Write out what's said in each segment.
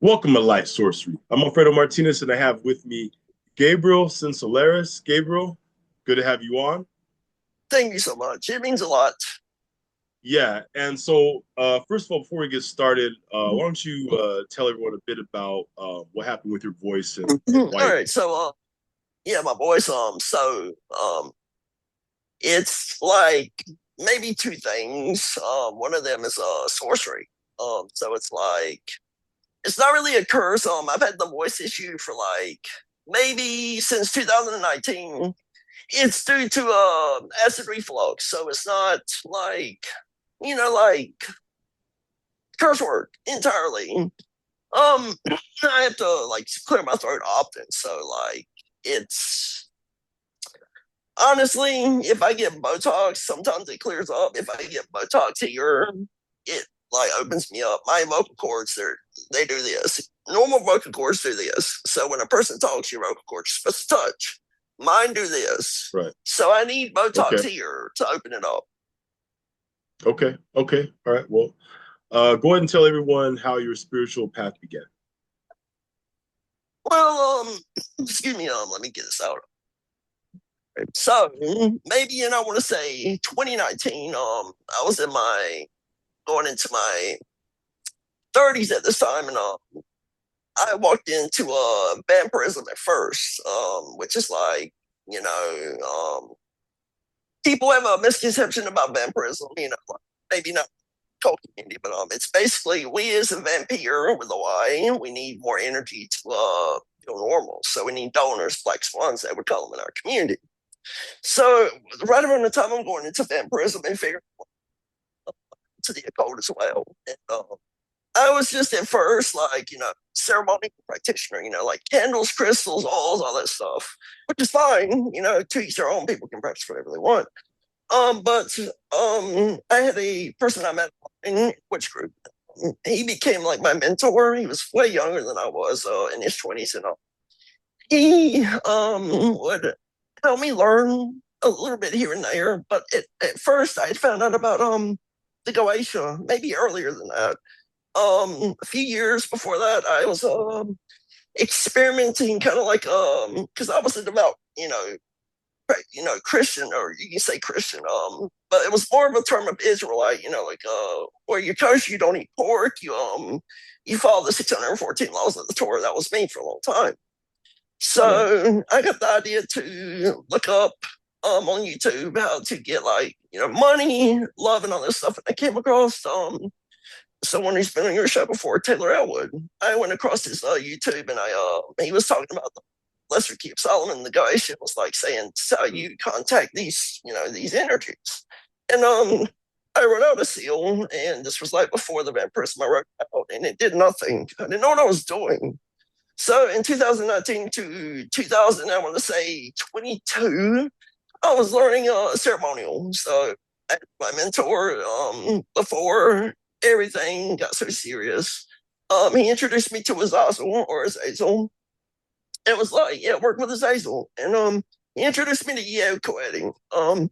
Welcome to Light Sorcery. I'm Alfredo Martinez, and I have with me Gabriel Sinsolaris. Gabriel, good to have you on. Thank you so much. It means a lot. Yeah, and so first of all, before we get started, why don't you tell everyone a bit about what happened with your voice and All why you're right. Yeah, my voice. It's like maybe two things. One of them is sorcery. So it's like it's not really a curse. I've had the voice issue for like maybe since 2019. It's due to acid reflux, so it's not like like curse word entirely. I have to like clear my throat often, so like it's honestly, if I get Botox, sometimes it clears up. If I get Botox here, it like opens me up. My vocal cords, they do this. Normal vocal cords do this. So when a person talks, your vocal cords are supposed to touch. Mine do this. right. So I need Botox Okay, here to open it up. okay. All right. Well, go ahead and tell everyone how your spiritual path began. Well, excuse me, let me get this out. So maybe and I want to say 2019. I was in my going into my 30s at this time, and I walked into vampirism at first, which is like you know, people have a misconception about vampirism. Like maybe not cult community, but it's basically we as a vampire with a Y, we need more energy to feel normal. So we need donors, black swans, they would call them in our community. So right around the time I'm going into vampirism and figuring to the occult as well. And, I was just at first like, ceremonial practitioner, like candles, crystals, oils, all that stuff, which is fine, to each their own. People can practice whatever they want. But I had a person I met in which group. He became like my mentor. He was way younger than I was, in his 20s and all. He would help me learn a little bit here and there. But at first, I found out about the Goetia maybe earlier than that. A few years before that, I was experimenting, kind of like because I was a devout, Christian, or you can say Christian, but it was more of a term of Israelite, like where you kosher, you don't eat pork, you follow the 614 laws of the Torah. That was me for a long time. Right. So I got the idea to look up on YouTube how to get like money, love, and all this stuff. And I came across someone who's been on your show before, Taylor Elwood. I went across his YouTube, and he was talking about the Lesser Key of Solomon. The guy was like saying, "It's how you contact these energies." And I wrote out a seal, and this was like before the vampirism. I wrote out, and it did nothing. I didn't know what I was doing. So in 2019 to 2000, I want to say 22, I was learning ceremonial. So my mentor before everything got so serious. He introduced me to Azazel or Azazel. It was like, yeah, work with Azazel. And he introduced me to Yeo Coeting. I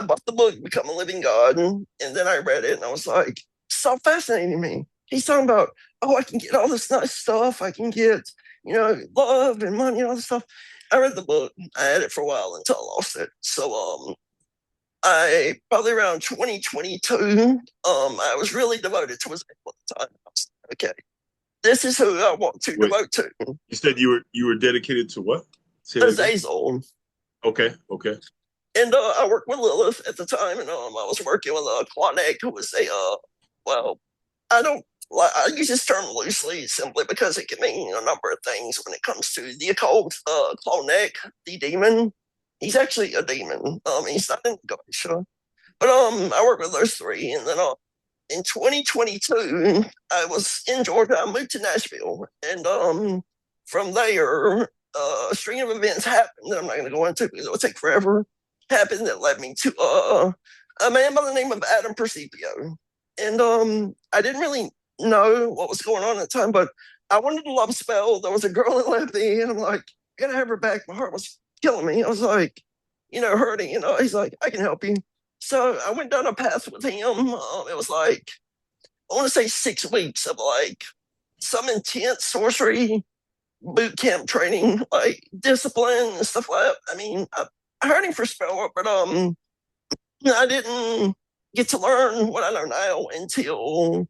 bought the book, Become a Living God, and then I read it and I was like, so fascinating to me. He's talking about, oh, I can get all this nice stuff. I can get, love and money and all this stuff. I read the book. I had it for a while until I lost it. So I probably around 2022, I was really devoted to his at the time. I was like, okay, this is who I want to Wait, devote to. you said you were dedicated to what? Say that again. Azazel. Okay. And I worked with Lilith at the time, and I was working with Quanek, who was well, I don't, I use this term loosely simply because it can mean a number of things when it comes to the occult. Quanek, the demon, he's actually a demon. He's not in Ganesha. But I worked with those three, and then in 2022, I was in Georgia. I moved to Nashville, and from there, a string of events happened that I'm not going to go into because it would take forever. Happened that led me to a man by the name of Adam Percipio, and I didn't really know what was going on at the time, but I wanted a love spell. There was a girl that left me, and I'm like, I gotta have her back. My heart was killing me. I was like, hurting. He's like, I can help you. So I went down a path with him. It was like I want to say 6 weeks of like some intense sorcery boot camp training, like discipline and stuff like that. I mean, I heard him for spell, but I didn't get to learn what I know now until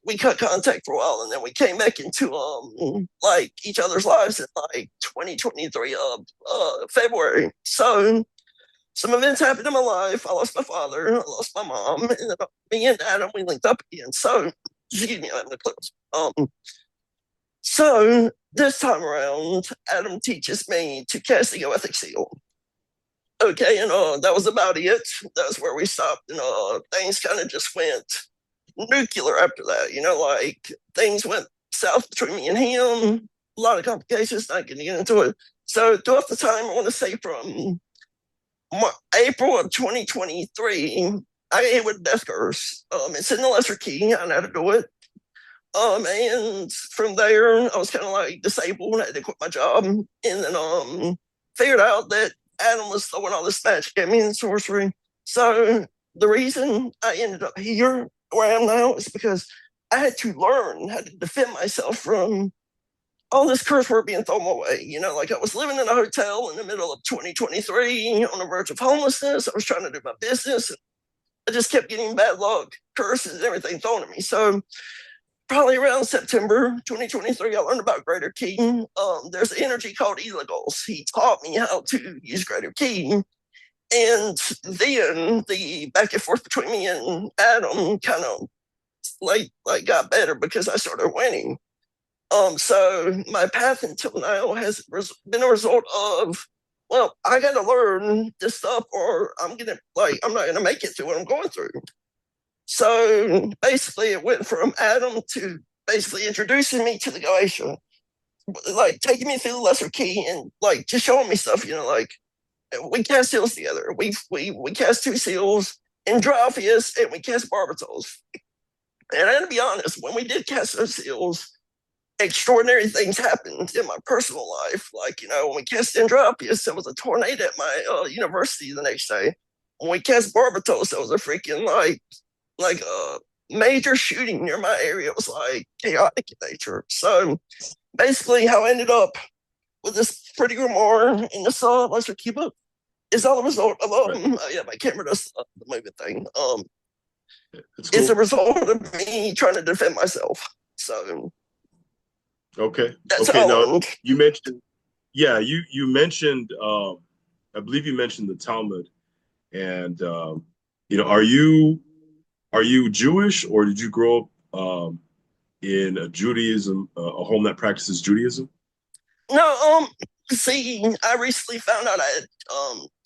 we cut contact for a while, and then we came back into like each other's lives in like 2023 February. So some events happened in my life. I lost my father, I lost my mom, and then me and Adam we linked up again. So excuse me, I'm having a close. So this time around, Adam teaches me to cast the Ethic Seal. Okay, and that was about it. That's where we stopped, and things kind of just went nuclear after that. Like things went south between me and him. A lot of complications. Not going to get into it. So throughout the time, I want to say from April of 2023, I hit with Death Curse. It's in the lesser key. I know how to do it. And from there, I was kind of like disabled. I had to quit my job, and then figured out that Adam was throwing all this magic at me and sorcery. So the reason I ended up here where I am now is because I had to learn how to defend myself from all this curse word being thrown away. Like I was living in a hotel in the middle of 2023 on the verge of homelessness. I was trying to do my business. I just kept getting bad luck, curses, and everything thrown at me. So probably around September 2023, I learned about Greater Key. There's an energy called Illegals. He taught me how to use Greater Key. And then the back and forth between me and Adam kind of like got better because I started winning. So my path until now has been a result of, well, I got to learn this stuff, or I'm not gonna make it through what I'm going through. So basically, it went from Adam to basically introducing me to the Galatia, like taking me through the lesser key and like just showing me stuff. Like we cast seals together. We cast two seals in Drophius, and we cast Barbatos. And I gotta be honest, when we did cast those seals, extraordinary things happened in my personal life. Like, when we cast Andropius, there was a tornado at my university the next day. When we cast Barbatos, there was a freaking like a major shooting near my area. It was like chaotic in nature. So basically, how I ended up with this pretty grimoire in this lesser key book is all a result of my camera does the moving thing. It's cool. It's a result of me trying to defend myself. So okay. That's okay. Now how you mentioned, you mentioned, I believe you mentioned the Talmud, and are you Jewish, or did you grow up in a Judaism, a home that practices Judaism? No, see, I recently found out I had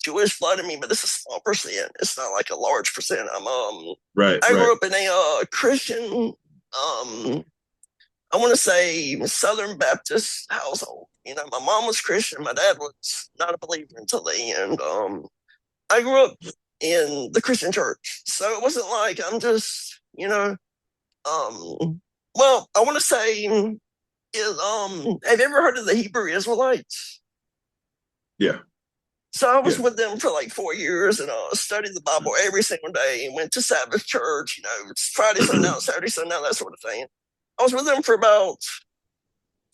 Jewish blood in me, but it's a small percent. It's not like a large percent. I grew up in a Christian I want to say Southern Baptist household. My mom was Christian, my dad was not a believer until the end. I grew up in the Christian church, so it wasn't like I'm just, well, I want to say, have you ever heard of the Hebrew Israelites? Yeah. So I was with them for like 4 years, and studied the Bible every single day, and went to Sabbath church, it's Friday, sundown, Saturday, sundown, that sort of thing. I was with them for about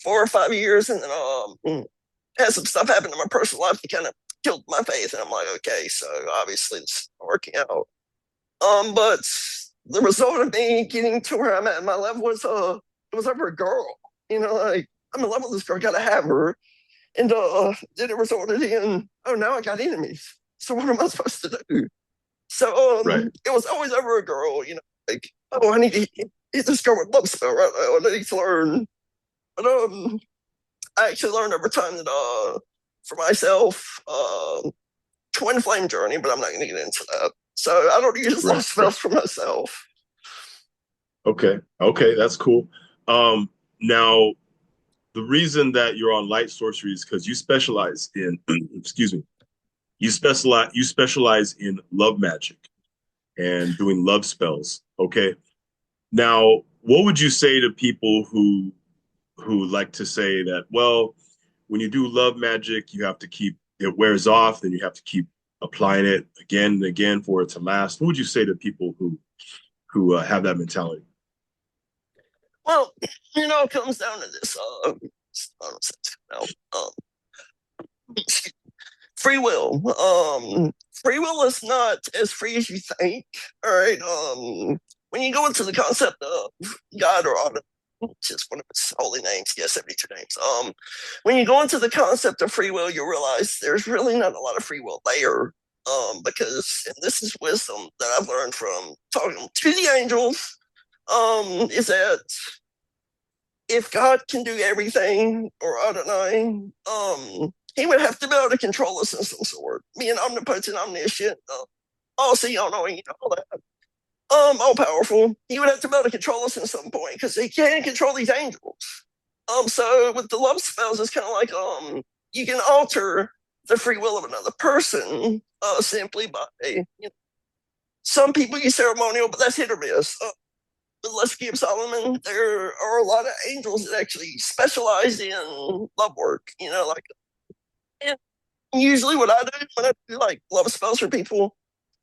4 or 5 years, and then had some stuff happen in my personal life that kind of killed my faith. And I'm like, okay, so obviously it's not working out. But the result of me getting to where I'm at in my level was it was over a girl. Like I'm in love with this girl, gotta have her. And then it resulted in, oh, now I got enemies. So what am I supposed to do? So it was always over a girl, like, oh, I need to hit this girl with love spell right now. I need to learn. But I actually learned over time that for myself, twin flame journey, but I'm not going to get into that. So I don't use love spells for myself. Okay, that's cool. Now, the reason that you're on light sorcery is because you specialize in, excuse me, you specialize in love magic and doing love spells. Okay. Now, what would you say to people who like to say that, well, when you do love magic, you have to keep it wears off, then you have to keep applying it again and again for it to last? What would you say to people who have that mentality? Well, it comes down to this. I don't know, free will. Free will is not as free as you think. All right. When you go into the concept of God or Allah, just one of his holy names, he has 72 names. When you go into the concept of free will, you realize there's really not a lot of free will there. Because and this is wisdom that I've learned from talking to the angels. Is that if God can do everything, or I don't know, he would have to be able to control us in some sort. Being omnipotent, omniscient, all see, all knowing, all that. All powerful. He would have to be able to control us at some point because he can't control these angels. So with the love spells, it's kind of like you can alter the free will of another person simply by some people use ceremonial, but that's hit or miss. With Lesky of Solomon, there are a lot of angels that actually specialize in love work. Like, and usually what I do when I do like love spells for people,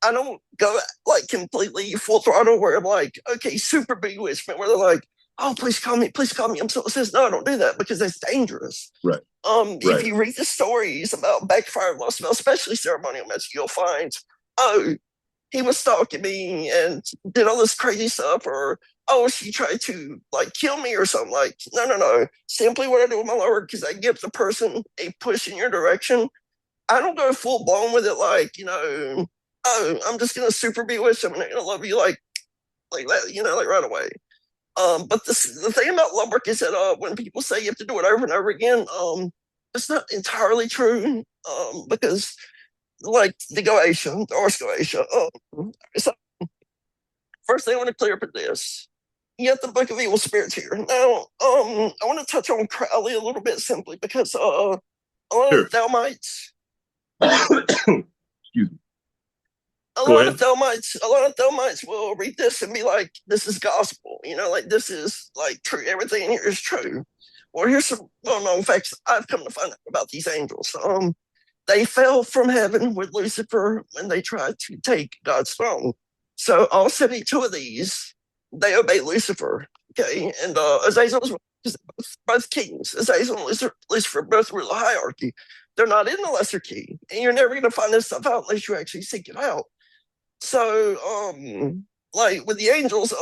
I don't go like completely full throttle where I'm like, okay, super bewitchment, where they're like, oh, please call me. I'm so obsessed. No, I don't do that because that's dangerous. Right. If Right. you read the stories about backfired love spells, especially ceremonial magic, you'll find, oh, he was stalking me and did all this crazy stuff, or oh, she tried to like kill me or something. Like, no, no, no. Simply what I do with my lover, because I give the person a push in your direction. I don't go full blown with it, like, oh, I'm just gonna super bewitch them and I'm gonna love you like that, like right away. But the thing about love work is that when people say you have to do it over and over again, it's not entirely true. Because like the Goetia, the Ars Goetia, so first thing I want to clear up is this. You have the Book of Evil Spirits here. Now, I want to touch on Crowley a little bit simply because a lot of Sure. Thelmites, Excuse me. Go ahead. a lot of Thelmites will read this and be like, "This is gospel," like this is like true. Everything in here is true. Well, here's some well-known facts I've come to find out about these angels. They fell from heaven with Lucifer when they tried to take God's throne. So all 72 of these, they obey Lucifer. Okay, and Azazel is both kings. Azazel and Lucifer both rule a hierarchy. They're not in the lesser key, and you're never going to find this stuff out unless you actually seek it out. So, like with the angels,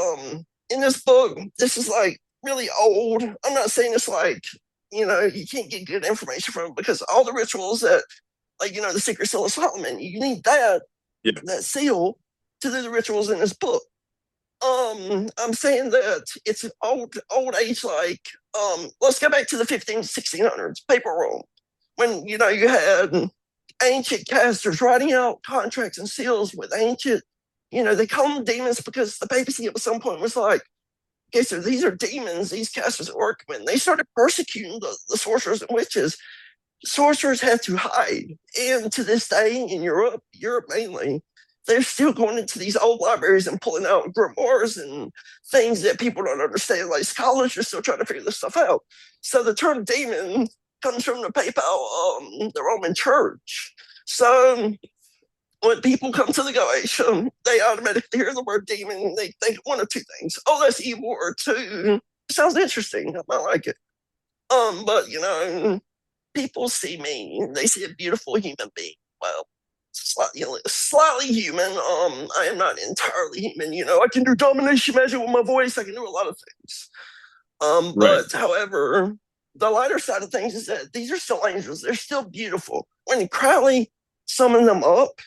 in this book, this is like really old. I'm not saying it's like you can't get good information from it because all the rituals that like the secret seal of Solomon. You need Yeah. that seal to do the rituals in this book. I'm saying that it's an old age. Like, let's go back to the 1600s, paper Rome, when you had ancient casters writing out contracts and seals with ancient. They call them demons because the papacy at some point was like, okay, so these are demons. These casters at work when they started persecuting the sorcerers and witches. Sorcerers had to hide. And to this day in Europe mainly, they're still going into these old libraries and pulling out grimoires and things that people don't understand. Like scholars are still trying to figure this stuff out. So the term demon comes from the Roman Church. So when people come to the Goetia, they automatically hear the word demon. They think one of two things: oh, that's evil, or two, sounds interesting. I might like it. But people see me, they see a beautiful human being. Well, slightly human. I am not entirely human. I can do domination magic with my voice. I can do a lot of things. Right. But however, the lighter side of things is that these are still angels. They're still beautiful. When Crowley summoned them up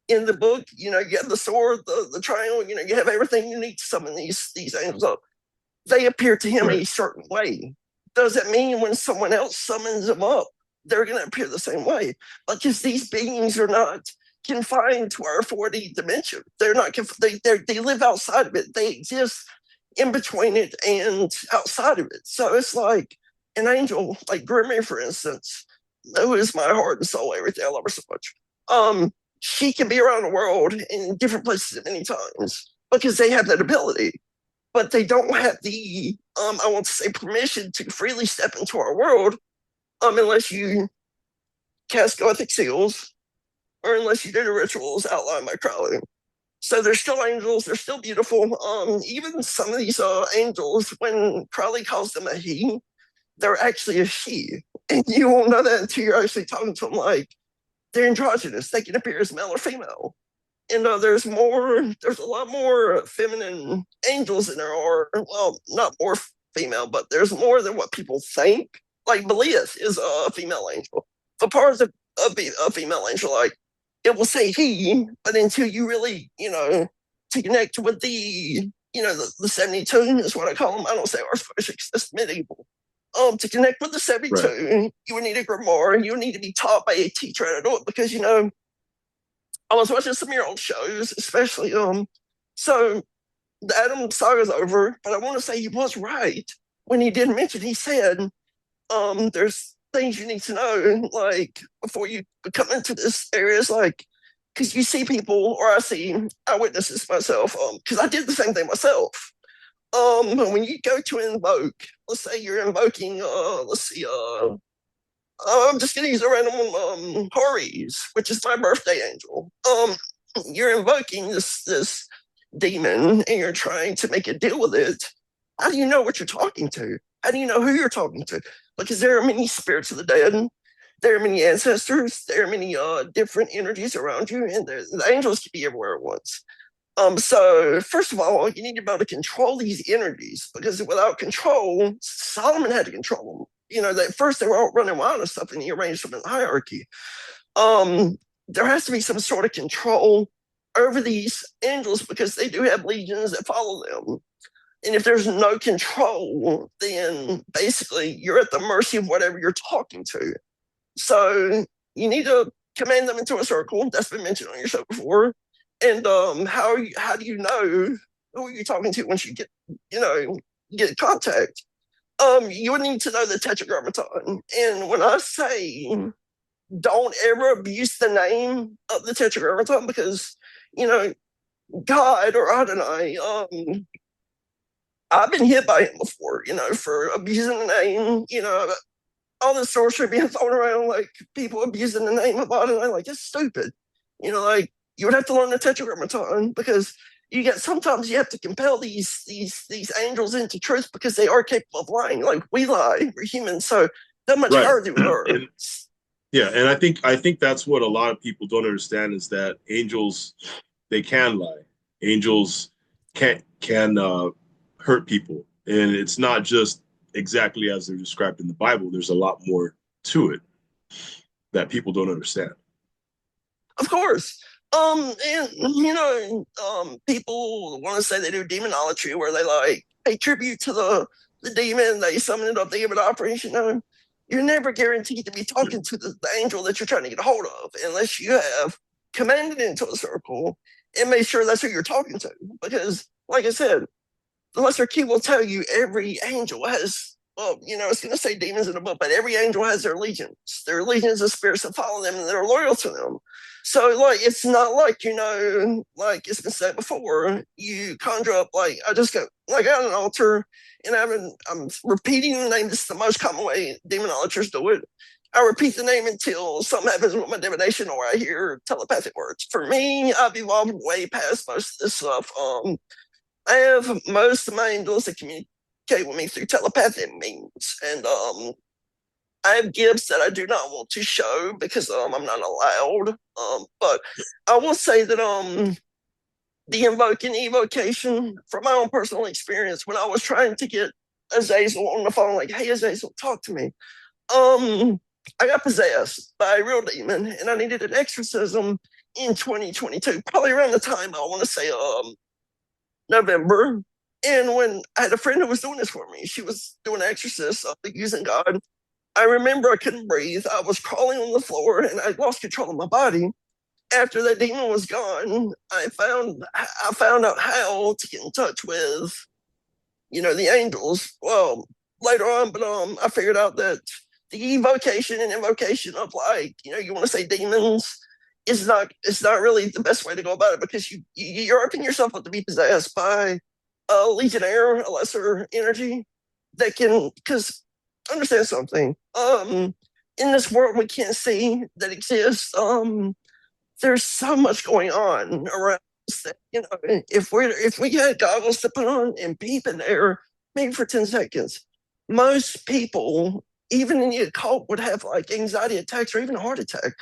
in the book, you have the sword, the triangle. You have everything you need to summon these angels up. They appear to him Right. a certain way. Does it mean when someone else summons them up, they're going to appear the same way? Because these beings are not confined to our 4D dimension. They're not. They live outside of it. They exist in between it and outside of it. So it's like an angel, like Grimmy, for instance, who is my heart and soul, everything. I love her so much. She can be around the world in different places at many times because they have that ability, but they don't have the I want to say permission to freely step into our world unless you cast Gothic seals or unless you do the rituals outlined by Crowley. So they're still angels. They're still beautiful. Even some of these angels, when Crowley calls them a he, they're actually a she, and you won't know that until you're actually talking to them. Like they're androgynous; they can appear as male or female. And there's more. There's a lot more feminine angels than there are. Well, not more female, but there's more than what people think. Like Belias is a female angel. Vapar is a female angel. Like it will say he, but until you really, to connect with the 72 is what I call them. I don't say archspecifics, that's medieval. To connect with the Right. 72, you would need a grimoire, and you would need to be taught by a teacher how to do it because, I was watching some of your old shows, especially, so the Adam saga's over, but I want to say he was right when he did mention, he said, there's things you need to know, like before you come into this areas, like because you see people, or I witness this myself, because I did the same thing myself. When you go to invoke, let's say you're invoking, let's see, I'm just gonna use a random one, Hori's, which is my birthday angel. You're invoking this demon, and you're trying to make a deal with it. How do you know what you're talking to? How do you know who you're talking to? Because there are many spirits of the dead. There are many ancestors. There are many different energies around you, and the angels can be everywhere at once. So first of all, you need to be able to control these energies because without control, Solomon had to control them. That first they were all running wild and stuff, and he arranged them in hierarchy. There has to be some sort of control over these angels because they do have legions that follow them. And if there's no control, then basically you're at the mercy of whatever you're talking to. So you need to command them into a circle. That's been mentioned on your show before. And how do you know who are you talking to once you get contact? You would need to know the Tetragrammaton. And when I say don't ever abuse the name of the Tetragrammaton because God or Adonai, I've been hit by him before, for abusing the name, all this sorcery being thrown around, like people abusing the name of Adonai, like it's stupid. Like you would have to learn the Tetragrammaton because sometimes you have to compel these angels into truth because they are capable of lying. Like we lie, we're humans, so that much Right. power do we are. And yeah, and I think that's what a lot of people don't understand is that angels they can lie. Angels can hurt people, and it's not just exactly as they're described in the Bible. There's a lot more to it that people don't understand. Of course. And people want to say they do demonology where they like pay tribute to the demon, they summon it up, they give it operation. You're never guaranteed to be talking to the angel that you're trying to get a hold of unless you have commanded into a circle and made sure that's who you're talking to. Because, like I said, the lesser key will tell you every angel has, well, it's going to say demons in the book, but every angel has their legions. Their legions of spirits that follow them and that are loyal to them. So, like, it's not like, like it's been said before, you conjure up, like, I just go, like, on an altar, and I'm repeating the name. This is the most common way demonologists do it. I repeat the name until something happens with my divination or I hear telepathic words. For me, I've evolved way past most of this stuff. I have most of my angels that communicate with me through telepathic means, and I have gifts that I do not want to show because I'm not allowed. But I will say that the invoking evocation from my own personal experience when I was trying to get Azazel on the phone, like, hey Azazel, talk to me. I got possessed by a real demon and I needed an exorcism in 2022, probably around the time I want to say November. And when I had a friend who was doing this for me, she was doing an exorcist using God. I remember I couldn't breathe. I was crawling on the floor and I lost control of my body. After that demon was gone, I found out how to get in touch with, the angels. Well, later on, but I figured out that the evocation and invocation of like, you want to say demons is not it's not really the best way to go about it because you're opening yourself up to be possessed by a legionnaire, a lesser energy that can because understand something. In this world we can't see that exists, there's so much going on around You know, if we had goggles to put on and peep in there, maybe for 10 seconds, most people, even in the occult, would have like anxiety attacks or even a heart attack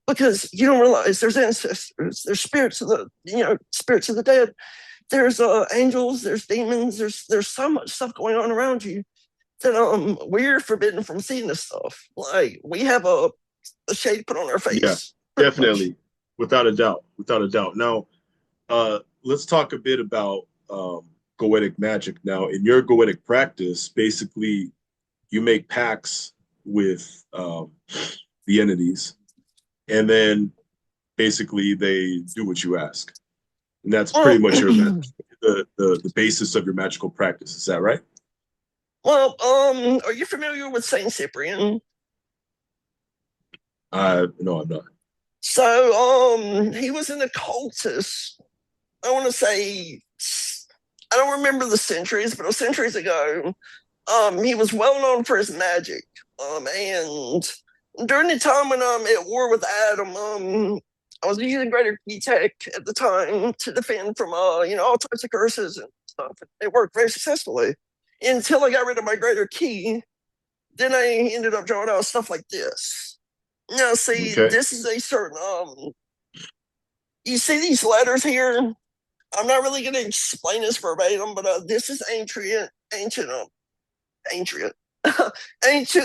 because you don't realize there's ancestors, there's spirits of the spirits of the dead, there's angels, there's demons, there's so much stuff going on around you that we're forbidden from seeing this stuff. Like we have a shade put on our Yeah, face, pretty much. definitely, without a doubt, without a doubt. Now, let's talk a bit about goetic magic. Now, in your goetic practice, basically, you make pacts with the entities, and then basically they do what you ask, and that's pretty Well, much the basis of your magical practice. Is that right? well, are you familiar with Saint Cyprian? No, I'm not. So, he was an occultist. I want to say, I don't remember the centuries, but it was centuries ago. He was well known for his magic. And during the time when I'm at war with Adam, I was using greater key tech at the time to defend from all types of curses and stuff. It worked very successfully until I got rid of my greater key. Then I ended up drawing out stuff like this. Now, see, Okay. this is a certain you see these letters here. I'm not really going to explain this verbatim, but this is ancient, ancient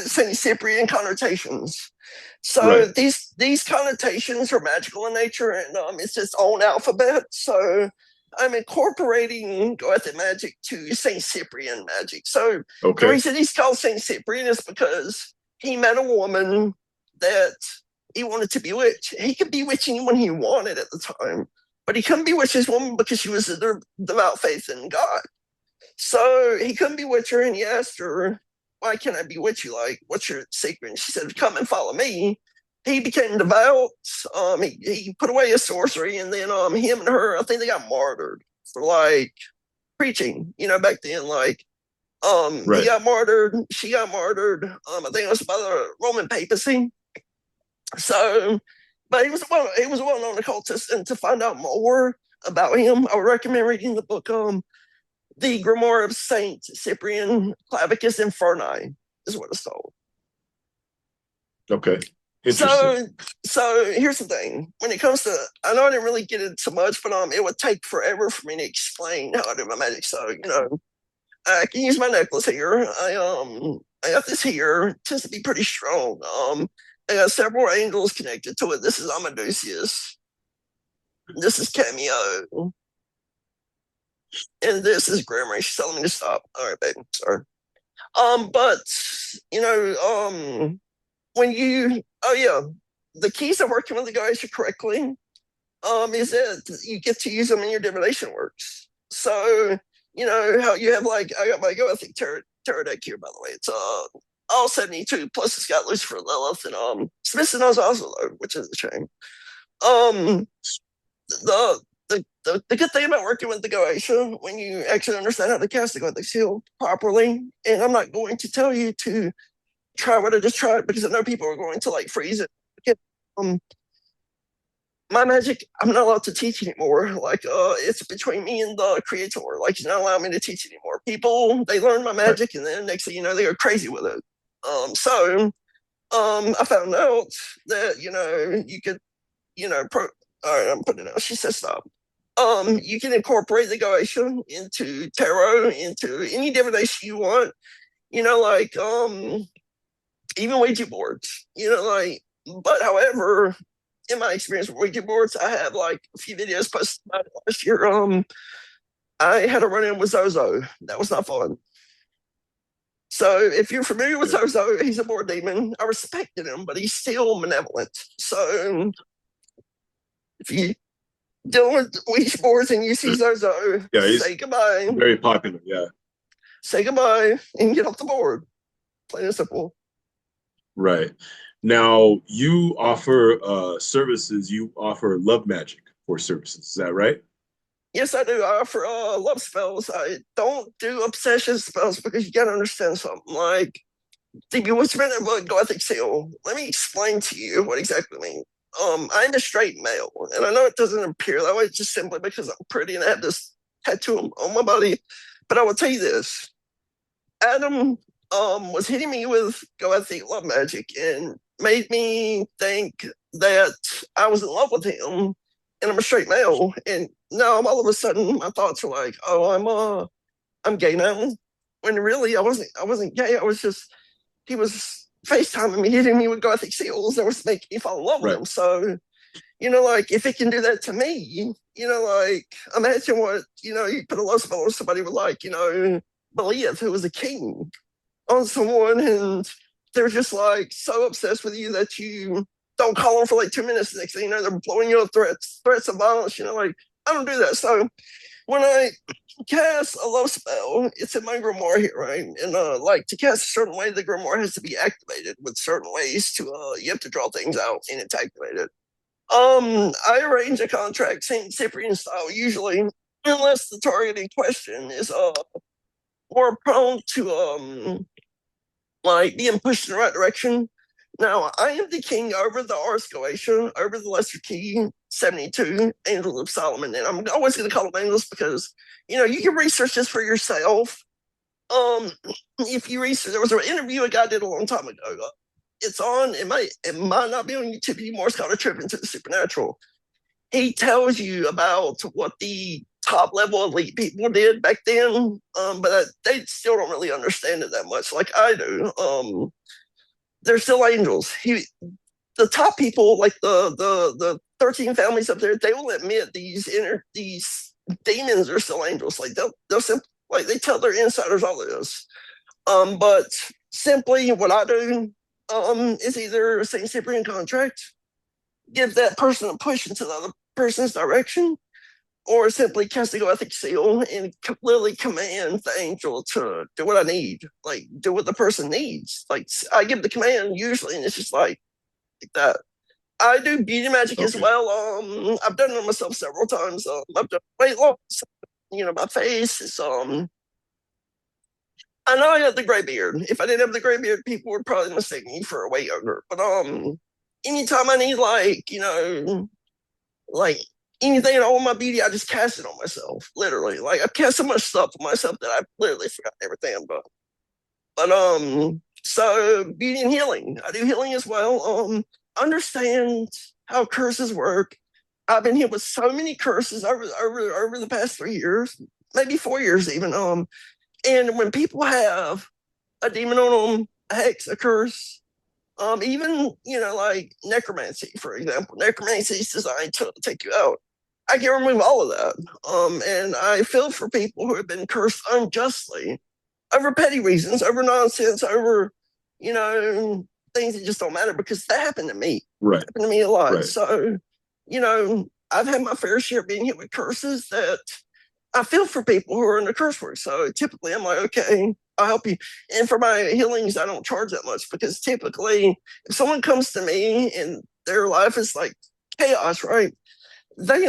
Saint Cyprian connotations. So Right. these connotations are magical in nature, and it's its own alphabet. So I'm incorporating Gothic magic to Saint Cyprian magic. So the Okay. reason he's called Saint Cyprian is because he met a woman that he wanted to bewitch. He could bewitch anyone he wanted at the time, but he couldn't bewitch this woman because she was a devout faith in God. So he couldn't bewitch her, and he asked her, "Why can't I bewitch you? Like, what's your secret?" And she said, "Come and follow me." He became devout. He put away his sorcery, and then him and her, I think they got martyred for like preaching. Back then, like he Right. got martyred, she got martyred. I think it was by the Roman papacy. So, but he was a well known occultist, and to find out more about him, I would recommend reading the book the Grimoire of Saint Cyprian Clavicus Inferni is what it's called. Okay. Interesting. So, so here's the thing. When it comes to, I know I didn't really get into much, but it would take forever for me to explain how I do my magic. So, I can use my necklace here. I got this here. It tends to be pretty strong. I got several angels connected to it. This is Amadeus. This is Cameo. And this is Grammar. She's telling me to stop. All right, baby. Sorry. But you know, when you oh yeah, the keys of working with the guys correctly, is that you get to use them in your divination works. So you know how you have like I got my Gothic tarot deck here, by the way. It's all 72 plus it's got Lucifer Lilith and Smith and Oslo, which is a shame. Um the the good thing about working with the Goetia, when you actually understand how to cast the Gothic seal properly, and I'm not going to tell you to try what I just tried because I know people are going to like freeze it. Um, my magic, I'm not allowed to teach anymore. Like, it's between me and the creator. Like, he's not allowing me to teach anymore. People, they learn my Right. magic, and then next thing you know, they go crazy with it. So I found out that you could, all right, I'm putting it out. She says stop. You can incorporate the Goetia into tarot, into any divination you want. Like even Ouija boards. But however, in my experience with Ouija boards, I have like a few videos posted about it last year. I had a run in with Zozo. That was not fun. So if you're familiar with Okay. Zozo, he's a board demon. I respected him, but he's still malevolent. So if you dealing with Ouija boards and you see Zozo, Yeah, he's say goodbye. very popular. Yeah. Say goodbye and get off the board. Plain and simple. Right. Now you offer services. You offer love magic for services. Is that right? Yes, I do. I offer love spells. I don't do obsession spells because you gotta understand something. Like the bewitchment of a Gothic seal. Let me explain to you what exactly I mean. I'm a straight male, and I know it doesn't appear that way just simply because I'm pretty and I have this tattoo on my body. But I will tell you this: Adam was hitting me with "Go I Think Love Magic" and made me think that I was in love with him, and I'm a straight male. And now all of a sudden my thoughts are like, "Oh, I'm gay now," when really I wasn't gay. I was just he was FaceTiming me, hitting me with gothic seals that was making me fall in love with Right. him. So, like if it can do that to me, like imagine what, you put a love spell on somebody with like, Believe who was a king on someone and they're just like so obsessed with you that you don't call them for like 2 minutes. The next thing you know, they're blowing you up threats of violence, like I don't do that. So when I cast a love spell, it's in my grimoire here, right? And like to cast a certain way, the grimoire has to be activated with certain ways to you have to draw things out and it's activated. I arrange a contract Saint Cyprian style usually, unless the target in question is more prone to like being pushed in the right direction. Now, I am the king over the Ars Goetia, over the Lesser Key 72, Angels of Solomon. And I'm always going to call them angels because, you can research this for yourself. Um, if you research, there was an interview a guy did a long time ago. It's on, it might not be on YouTube anymore. It's called A Trip into the Supernatural. He tells you about what the top level elite people did back then, but they still don't really understand it that much like I do. They're still angels. The top people, like the 13 families up there, they will admit these demons are still angels. Like they'll simply like they tell their insiders all of this. But simply what I do is either a Saint Cyprian contract, give that person a push into the other person's direction, or simply cast a Gothic seal and completely command the angel to do what I need, like do what the person needs. Like I give the command usually, and it's just like that. I do beauty magic as Okay. well. I've done it on myself several times. I've done weight loss. My face is I know I got the gray beard. If I didn't have the gray beard, people would probably mistake me for a way younger. But anytime I need like anything at all in my beauty, I just cast it on myself. Literally, like I've cast so much stuff on myself that I literally forgot everything I'm done. But so beauty and healing, I do healing as well. Understand how curses work. I've been hit with so many curses over the past 3 years, maybe 4 years even. And when people have a demon on them, a hex, a curse, even like necromancy, for example. Necromancy is designed to take you out. I can remove all of that. And I feel for people who have been cursed unjustly over petty reasons, over nonsense, over you know things that just don't matter because that happened to me. It Right. happened to me a lot. Right. So I've had my fair share of being hit with curses that I feel for people who are in the curse word. So typically I'm like, okay, I'll help you. And for my healings, I don't charge that much because typically if someone comes to me and their life is like chaos, right? They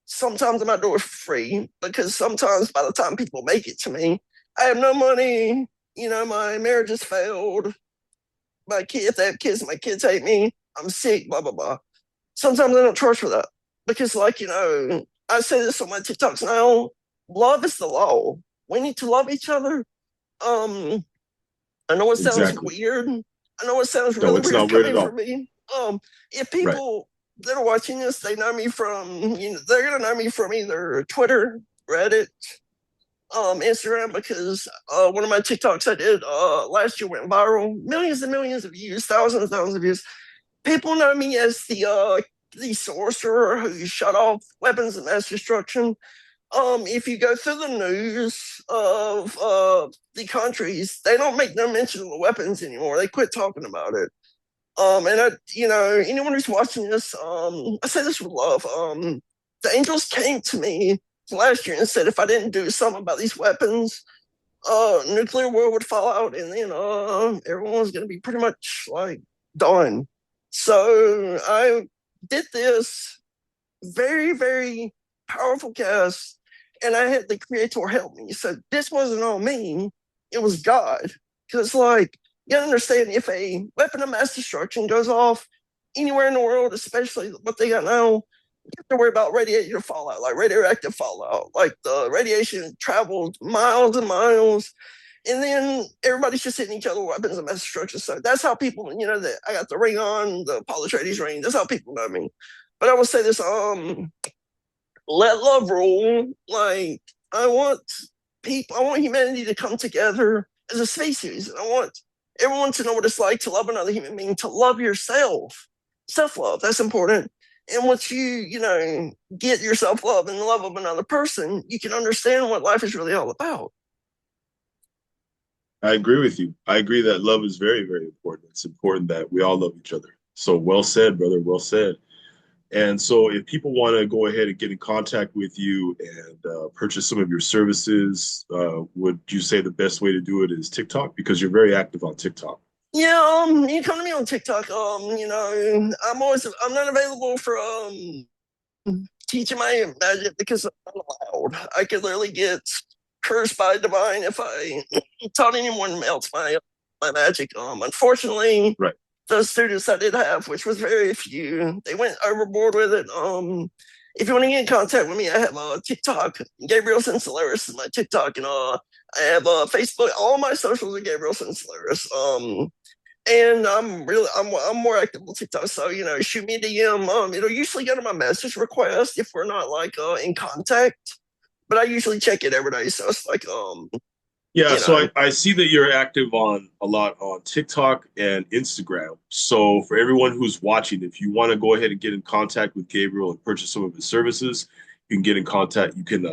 sometimes I'm not doing it for free because sometimes by the time people make it to me, I have no money. My marriage has failed. My kids, if they have kids, my kids hate me. I'm sick, blah, blah, blah. Sometimes I don't charge for that because, like, I say this on my TikToks now love is the law. We need to love each other. Um, I know it sounds Exactly. weird. I know it sounds No, really it's weird not weird coming at from all. me. If Right. people that are watching this, they know me from, they're gonna know me from either Twitter, Reddit, Instagram, because one of my TikToks I did last year went viral, millions and millions of views, thousands and thousands of views. People know me as the sorcerer who shut off weapons of mass destruction. If you go through the news of the countries, they don't make no mention of the weapons anymore. They quit talking about it. And anyone who's watching this, I say this with love. The angels came to me last year and said if I didn't do something about these weapons, nuclear war would fall out, and then everyone was gonna be pretty much like done. So I did this very, very powerful cast, and I had the creator help me. So this wasn't on me, it was God. Because, like, you understand if a weapon of mass destruction goes off anywhere in the world, especially what they got now, you have to worry about radiator fallout, like radioactive fallout. Like the radiation travels miles and miles, and then everybody's just hitting each other with weapons of mass destruction. So that's how people, that I got the ring on, the Paul Atreides ring. That's how people know me. But I will say this: let love rule. Like I want I want humanity to come together as a species. I want everyone to know what it's like to love another human being, to love yourself. Self love, that's important. And once get your self love and the love of another person, you can understand what life is really all about. I agree with you. I agree that love is very, very important. It's important that we all love each other. So well said, brother. Well said. And so, if people want to go ahead and get in contact with you and purchase some of your services, would you say the best way to do it is TikTok? Because you're very active on TikTok. Yeah, you come to me on TikTok. I'm not available for teaching my magic because I'm not allowed. I could literally get cursed by divine if I taught anyone else my magic. Unfortunately, Right. those students I did have, which was very few, they went overboard with it. If you want to get in contact with me, I have a TikTok. Gabriel Sinsolaris is my TikTok, and I have Facebook. All my socials are Gabriel Sinsolaris. And I'm more active on TikTok. So shoot me a DM. It'll usually go to my message request if we're not like in contact. But I usually check it every day. So it's like Yeah, you so know, I see that you're active on a lot on TikTok and Instagram. So for everyone who's watching, if you want to go ahead and get in contact with Gabriel and purchase some of his services, you can get in contact. You can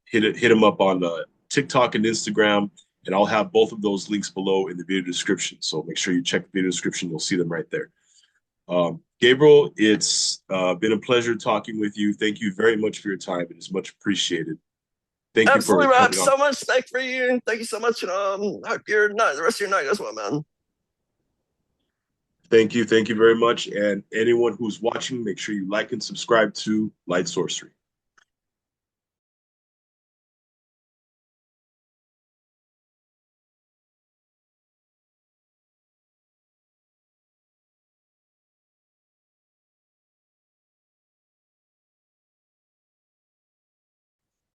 hit him up on TikTok and Instagram, and I'll have both of those links below in the video description. So make sure you check the video description; you'll see them right there. Gabriel, it's been a pleasure talking with you. Thank you very much for your time. It is much appreciated. Thank you for absolutely. I have coming on. so much respect for you. Thank you so much. And hope your night, the rest of your night goes well, man. Thank you. Thank you very much. And anyone who's watching, make sure you like and subscribe to Light Sorcery.